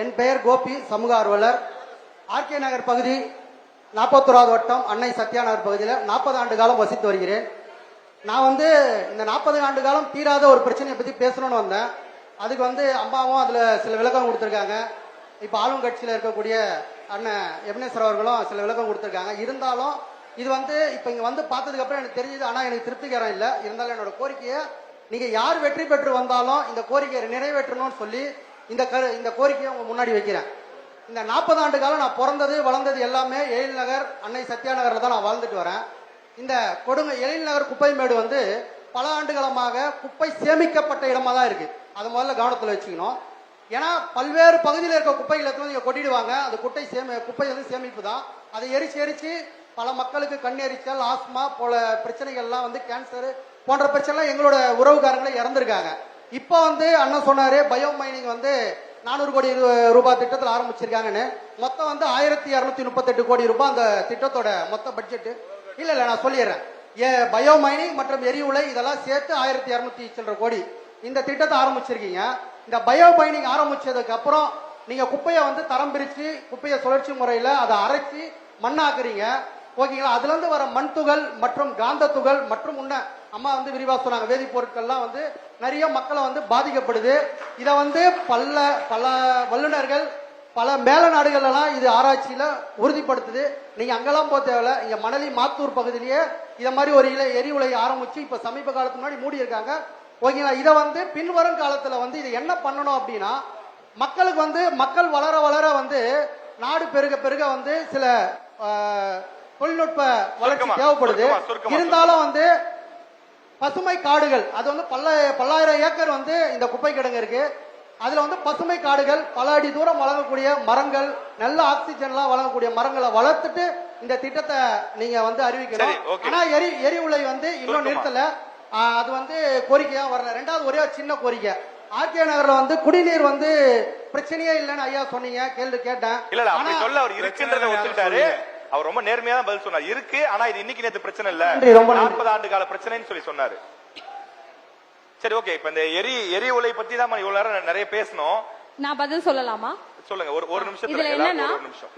என் பெயர் கோபி, சமூக ஆர்வலர். ஆர்கே நகர் பகுதி 41வது வட்டம் அன்னை சத்யா நகர் பகுதியில் 40 ஆண்டு காலம் வசித்து வருகிறேன். நான் இந்த 40 ஆண்டு காலம் தீராத ஒரு பிரச்சனையை பற்றி பேசணும்னு வந்தேன். அதுக்கு அம்மாவும் அதில் சில விளக்கம் கொடுத்துருக்காங்க. இப்போ ஆளும் கட்சியில் இருக்கக்கூடிய அண்ணன் எபனேஸ்வர் அவர்களும் சில விளக்கம் கொடுத்துருக்காங்க. இருந்தாலும் இது இப்போ இங்கே பார்த்ததுக்கு அப்புறம் எனக்கு தெரிஞ்சது. ஆனால் எனக்கு திருப்திகரம் இல்லை. இருந்தாலும் என்னோட கோரிக்கையை நீங்கள் யார் வெற்றி பெற்று வந்தாலும் இந்த கோரிக்கையை நிறைவேற்றணும்னு சொல்லி இந்த கோரிக்கையை உங்க முன்னாடி வைக்கிறேன். இந்த 40 ஆண்டு காலம் நான் பிறந்தது வளர்ந்தது எல்லாமே எழில் நகர் அன்னை சத்யா நகர்ல தான் நான் வாழ்ந்துட்டு வரேன். இந்த எழில் நகர் குப்பை மேடு பல ஆண்டுகளமாக குப்பை சேமிக்கப்பட்ட இடமா தான் இருக்கு. அதை முதல்ல கவனத்தில் வச்சுக்கணும். ஏன்னா பல்வேறு பகுதியில் இருக்க குப்பைகளை நீங்க கொட்டிடுவாங்க. அந்த குப்பை சேமிப்பு தான். அதை எரிச்சு பல மக்களுக்கு கண்ணெரிச்சல், ஆஸ்மா போல பிரச்சனைகள்லாம் கேன்சர் போன்ற பிரச்சனை எங்களோட உறவுக்காரங்களே இறந்திருக்காங்க. இப்போ அண்ணன் சொன்னாரு பயோ மைனிங் 400 கோடி ரூபாய் திட்டத்தில் ஆரம்பிச்சிருக்காங்கன்னு. மொத்தம் 1238 கோடி ரூபாய் அந்த திட்டத்தோட மொத்த பட்ஜெட். இல்ல நான் சொல்லிடுறேன். பயோ மைனிங் மற்றும் எரிவுலை இதெல்லாம் சேர்த்து 1200 சில்லற கோடி இந்த திட்டத்தை ஆரம்பிச்சிருக்கீங்க. இந்த பயோ மைனிங் ஆரம்பிச்சதுக்கு அப்புறம் நீங்க குப்பையை தரம் பிரிச்சு குப்பையை சுழற்சி முறையில அதை அரைச்சி மண்ணாக்குறீங்க. ஓகேங்களா? அதுல இருந்து வர மண் துகள் மற்றும் காந்த துகள் மற்றும் அம்மா விரிவா சொன்னாங்க வேதிப்பொருட்கள்லாம் நிறைய மக்களை பாதிக்கப்படுது. இதை பல வல்லுநர்கள் பல மேல நாடுகள் எல்லாம் இது ஆராய்ச்சியில உறுதிப்படுத்துது. நீங்க அங்கெல்லாம் போக தேவையில்ல. இங்க மணலி மாத்தூர் பகுதியிலேயே இதை மாதிரி ஒரு எரிவுலை ஆரம்பிச்சு இப்ப சமீப காலத்துக்கு முன்னாடி மூடி இருக்காங்க. ஓகேங்களா? இதை பின்வரும் காலத்துல இதை என்ன பண்ணணும் அப்படின்னா மக்களுக்கு மக்கள் வளர வளர நாடு பெருக பெருக சில தொழில்நுட்ப வளர்ச்சி தேவைப்படுது. இருந்தாலும் பசுமை காடுகள் அது பல்லாயிரம் ஏக்கர் இந்த குப்பை கிடங்கு இருக்கு. அதுல பசுமை காடுகள் பல அடி தூரம் வழங்கக்கூடிய மரங்கள், நல்ல ஆக்சிஜன்லாம் வழங்கக்கூடிய மரங்களை வளர்த்துட்டு இந்த திட்டத்தை நீங்க அறிவிக்கணும். ஆனா எரிவுலை இன்னும் நிறுத்தல. அது கோரிக்கையா வரல. ரெண்டாவது ஒரே சின்ன கோரிக்கை. ஆர்கே நகர்ல குடிநீர் பிரச்சனையே இல்லைன்னு ஐயா சொன்னீங்க. கேள்வி கேட்டேன். அவர் ரொம்ப நேர்மையா பதில் சொன்னார். இருக்கு, ஆனா இது இன்னைக்கு நேத்து பிரச்சனை இல்ல, 40 ஆண்டு கால பிரச்சனைன்னு சொன்னாரு. சரி, ஓகே. இப்ப இந்த எரிவுலை பத்தி தான் இவ்வளவு நேரம் நிறைய பேசணும். நான் பதில் சொல்லலாமா? சொல்லுங்க. ஒரு நிமிஷம்.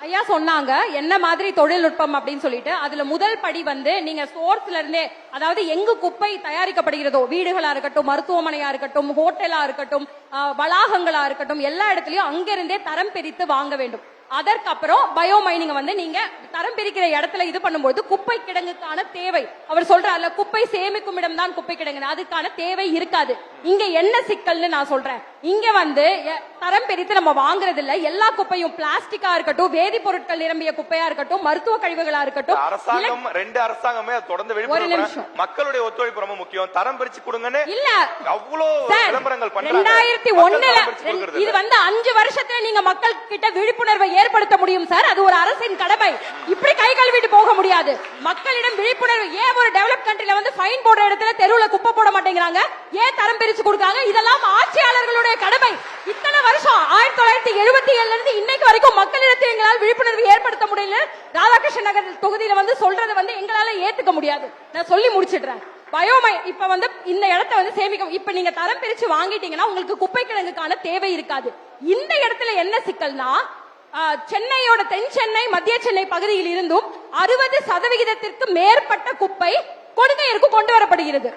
ஐயா சொன்னாங்க என்ன மாதிரி தொழில்நுட்பம் அப்படின்னு சொல்லிட்டு. அதுல முதல் படி நீங்க சோர்ஸ்ல இருந்தே, அதாவது எங்கு குப்பை தயாரிக்கப்படுகிறதோ, வீடுகளா இருக்கட்டும், மருத்துவமனையா இருக்கட்டும், ஹோட்டலா இருக்கட்டும், வளாகங்களா இருக்கட்டும், எல்லா இடத்துலயும் அங்கிருந்தே தரம் பிரித்து வாங்க வேண்டும். அதற்கப்புறம் பயோ மைனிங் நீங்க தரம் பிரிக்கிற இடத்துல இது பண்ணும்போது குப்பை கிடங்குக்கான தேவை, அவர் சொல்றாருல குப்பை சேமிக்கும் இடம் தான் குப்பை கிடங்கு, அதுக்கான தேவை இருக்காது. இங்க என்ன சிக்கல்னு நான் சொல்றேன். இங்க தரம் பிரித்து நம்ம வாங்குறது இல்ல. எல்லா குப்பையும் பிளாஸ்டிக்கா இருக்கட்டும், வேதிப்பொருட்கள் நிரம்பிய குப்பையா இருக்கட்டும், மருத்துவ கழிவுகளா இருக்கட்டும், அரசாங்கம் ரெண்டு அரசாங்கமே தொடர்ந்து விழிப்புணர்வு, மக்களுடைய ஒத்துழைப்பு ரொம்ப முக்கியம். தரம் பிரிச்சு கொடுங்கன்னு இல்ல அவ்வளவு விளம்பரங்கள் பண்றாங்க. 2001 இது 5 வருஷத்துல நீங்க மக்கள் கிட்ட விழிப்புணர்வை ஏற்படுத்த முடியும் சார். அது ஒரு அரசின் கடமை. இப்படி கை கழுவிட்டு போக முடியாது. மக்களிடம் விழிப்புணர்வு. ஏன் ஒரு டெவலப் கண்ட்ரில ஃபைன் போடுற இடத்துல தெருவுல குப்பை போட மாட்டேங்கிறாங்க? ஏன் தரம் பிரிச்சு கொடுக்காங்க? இதெல்லாம் ஆட்சியாளர்களுடைய கடமை. இத்தனை வருஷம் 1977 இருந்து இன்னைக்கு வரைக்கும் மக்களிடத்தில் எங்களால் விழிப்புணர்வு ஏற்படுத்த முடியல. ராதாகிருஷ்ண நகர் தொகுதியில சொல்றது எங்களால ஏத்துக்க முடியாது. நான் சொல்லி முடிச்சிடுறேன். பயோமை இப்ப இந்த இடத்தை சேமிக்கும். இப்ப நீங்க தரம் பிரிச்சு வாங்கிட்டீங்கன்னா உங்களுக்கு குப்பை கிடங்குக்கான தேவை இருக்காது. இந்த இடத்துல என்ன சிக்கல்னா, சென்னையோட தென் சென்னை, மத்திய சென்னை பகுதியில் இருந்தும் 60% மேற்பட்ட குப்பை கொடுங்கையூருக்கு கொண்டு வரப்படுகிறது.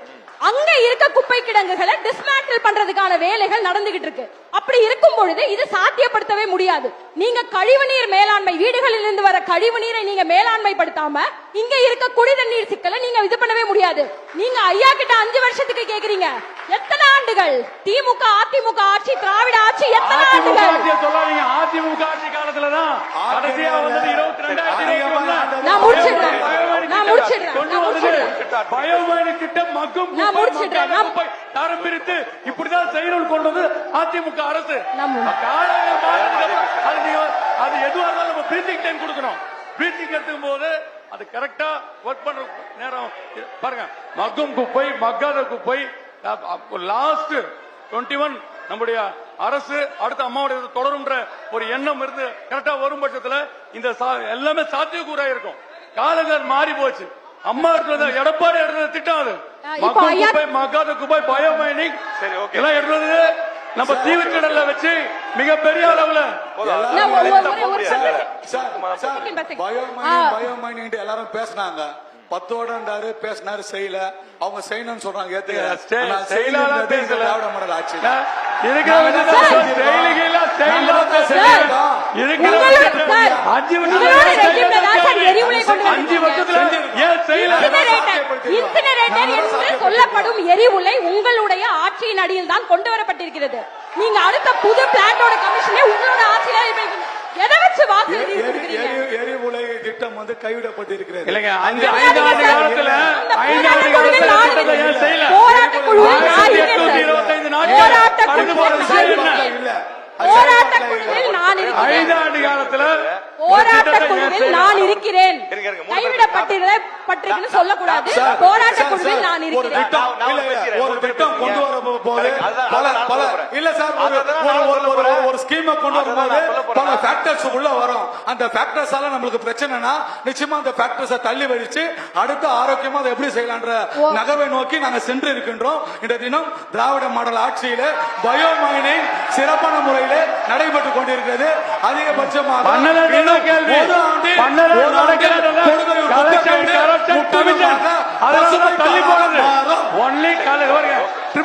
அங்க இருக்க குப்பை கிடங்குகளை டிஸ்மேண்டில் பண்றதுக்கான வேலைகள் நடந்துகிட்டு இருக்கு. அப்படி இருக்கும் பொழுது இது சாத்தியப்படுத்தவே முடியாது. நீங்க கழிவுநீர் மேலாண்மை, வீடுகளில் இருந்து வர கழிவு நீரை நீங்க மேலாண்மை படுத்தாம இங்க இருக்க குடிநீர் சிக்கலை நீங்க இது பண்ணவே முடியாது. நீங்க ஐயா கிட்ட 5 வருஷத்துக்கு கேக்குறீங்க. எத்தனை ஆண்டுகள் திமுக அதிமுக ஆட்சி, திராவிட ஆட்சி, எத்தனை ஆண்டுகள்? அதிமுக ஆட்சி காலத்துலதான் நான் முடிச்சிடுறேன். தரம் பிரித்து இப்படிதான் செய்யணும் கொண்டது அதிமுக அரசு. அது எதுவாக இருந்தாலும் நம்ம பிரீத்திங் டைம் கொடுக்கணும். பிரீத்திங் எடுக்கும் போது அது கரெக்டா ஒர்க் பண்ற நேரம் பாருங்க. மக்கும் குப்பை, மக்காத குப்பை லாஸ்ட் 21 நம்முடைய அரசு அடுத்த அம்மாவுடைய தொடரும்ன்ற ஒரு எண்ணம் இருந்து கரெக்டா வரும் பட்சத்துல இந்த எல்லாமே சாத்தியக்கூறா இருக்கும். காலங்கள் மாறி போச்சு. அம்மா எடுத்தது, எடப்பாடி எடுத்தது திட்டம். அது மக்காத குப்பை, பயோ மைனிங் எல்லாம் எடுத்தது நம்ம தீவுத்திடல்ல வச்சு மிகப்பெரிய அளவுல பயோமைனிங் எல்லாரும் பேசினாங்க 10 வருடம்ன்றாரு பேசினாரு செய்யல அவங்க செய்யணும்னு சொல்றாங்க திராவிட மாடல் ஆட்சி சொல்லப்படும் எரிவுலை உங்களுடைய ஆட்சியின் அடியில் தான் கொண்டு வரப்பட்டிருக்கிறது. நீங்க அடுத்த புது பிளாட்டோட கமிஷனே உங்களோட ஆட்சியில எதை வச்சு வாக்கு எரிவுலை திட்டம் வந்து கைவிடப்பட்டிருக்கிறது. இல்லைங்க 5 ஆண்டு காலத்துல 5 ஆண்டு காலத்துல ஏன் செய்யல? போராட்ட குழுவில் நான் இருக்கிறேன். கைவிடப்பட்டிருக்கிறது சொல்லக்கூடாது. போராட்ட குழுவில் நான் இருக்கிறேன். ஒரு திட்டம் கொண்டு வரும்போது இல்ல சார் ஒரு ஸ்கீம் கொண்டு வரும்போது பல ஃபேக்டர்ஸ் உள்ள வரும். அந்த ஃபேக்டர்ஸால நம்மளுக்கு பிரச்சனைனா நிச்சயமா அந்த ஃபேக்டர்ஸை தள்ளி வச்சு அடுத்த ஆரோக்கியமா அதை எப்படி செய்யலான்ற நகர்வை நோக்கி நாங்க சென்று இருக்கின்றோம். இந்த தினம் திராவிட மாடல் ஆட்சியில பயோமைனிங் சிறப்பான முறையில் நடைபெற்றுக் கொண்டிருக்கிறது. அதிகபட்சமாக ஒரு